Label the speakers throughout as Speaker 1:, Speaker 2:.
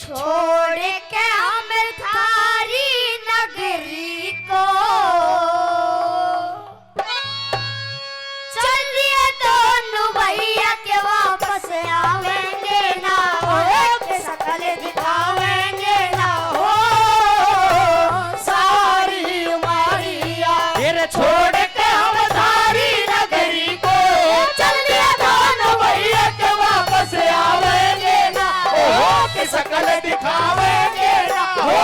Speaker 1: छोड़ के हम थारी नगरी को चलिए दोनों भैया के वापस आवेंगे ना के शकल दिखावेंगे ना हो सारी उमरिया
Speaker 2: फिर छोड़ के हम थारी नगरी को
Speaker 1: चलिए दोनों भैया के वापस आवेंगे ना
Speaker 2: के शकल दिखावेंगे ना हो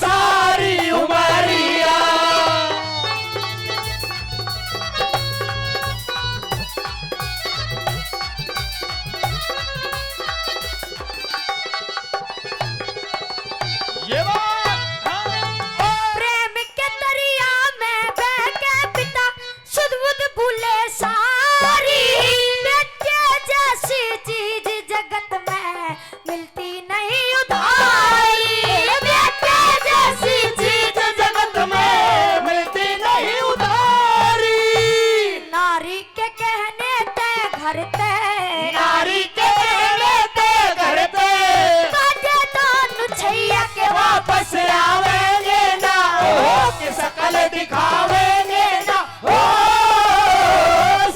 Speaker 2: सारी उमरिया। ये बात
Speaker 1: प्रेम के दरिया में बह के पिता शुद्ध बुद्ध भूले सारी बेटे जैसी चीज जगत में मिलती नहीं उधारी बेटे जैसी चीज जगत में
Speaker 2: मिलती नहीं उधारी।
Speaker 1: नारी के कहने ते घर ते
Speaker 2: नारी के कहने ते घर पे
Speaker 1: काटे दान छैया के
Speaker 2: वापस आवेंगे ना के शकल दिखावेंगे ना हो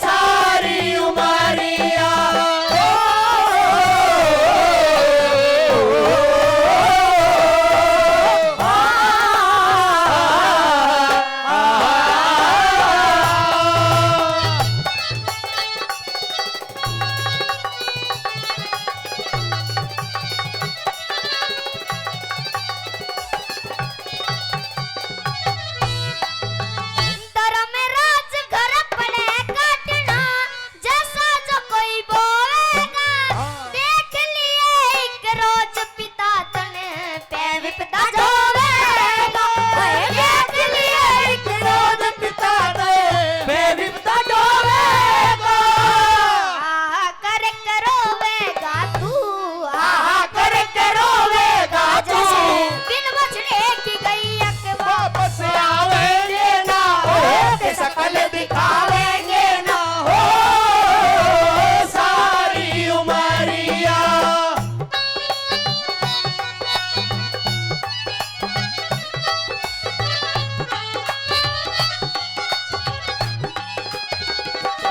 Speaker 2: सारी उमरिया।
Speaker 1: धर्म राज घर पड़े काटना जैसा जो कोई बोलेगा देख लिए एक रोज पिता तने पे विपदा जोवेगा देख लिए एक रोज पिता
Speaker 2: मैं विपदा डोबेगा
Speaker 1: कर करोवेगा तू
Speaker 2: कर रोवेगा तू
Speaker 1: बिन बचने की गैया के
Speaker 2: वापस आवेंगे ना के शकल दिखावेंगे ना हो सारी उमरिया।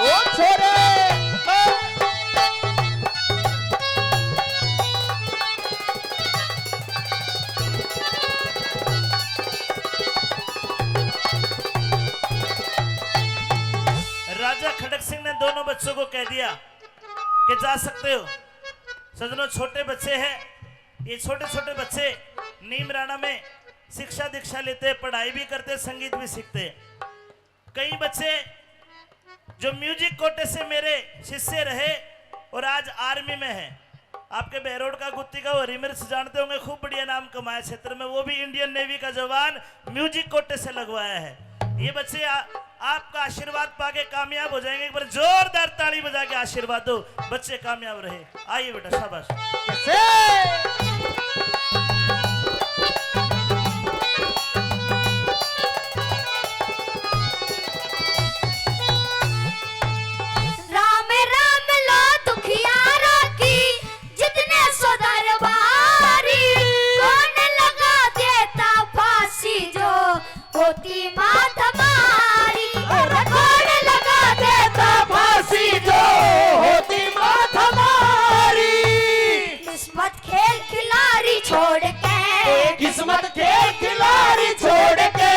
Speaker 2: ओ छोरे
Speaker 3: राजा खड़क सिंह ने दोनों बच्चों को कह दिया कि जा सकते हो। सजनों, छोटे बच्चे हैं, ये छोटे छोटे बच्चे नीम राणा में शिक्षा दीक्षा लेते, पढ़ाई भी करते, संगीत भी सीखते। कई बच्चे जो म्यूजिक कोटे से मेरे शिष्य रहे और आज आर्मी में है। आपके बहरोड का गुत्ती का वो रिमिर्स जानते होंगे, खूब बढ़िया नाम कमाया क्षेत्र में, वो भी इंडियन नेवी का जवान म्यूजिक कोटे से लगवाया है। ये बच्चे आपका आशीर्वाद पाके कामयाब हो जाएंगे। एक बार जोरदार ताली बजा के आशीर्वाद दो, बच्चे कामयाब रहे। आइए बेटा, शाबाश।
Speaker 1: राम राम लो दुखियारों की जितने सो दरबारी कौन लगा देता फांसी जो होती मात हमारी कौन लगा देता
Speaker 2: फांसी जो होती मात हमारी।
Speaker 1: किस्मत खेल खिलाड़ी छोड़ के
Speaker 2: किस्मत के खिलाड़ी छोड़ के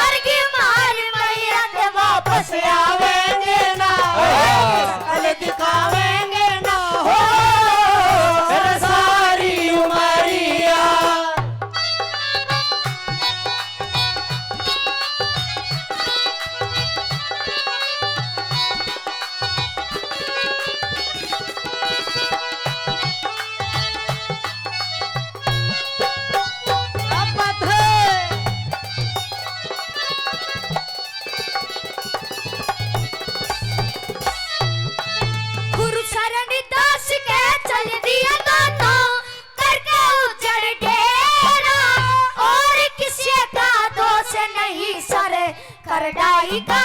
Speaker 1: मर की मार मैया के वापस
Speaker 2: आवेंगे ना शकल दिखावेंगे ना हो सारी उमरिया।
Speaker 1: गुरु शरण दास के चल दिया दोनों करके उजड़ डेरा और किसी का दोष नहीं सर कर डाई का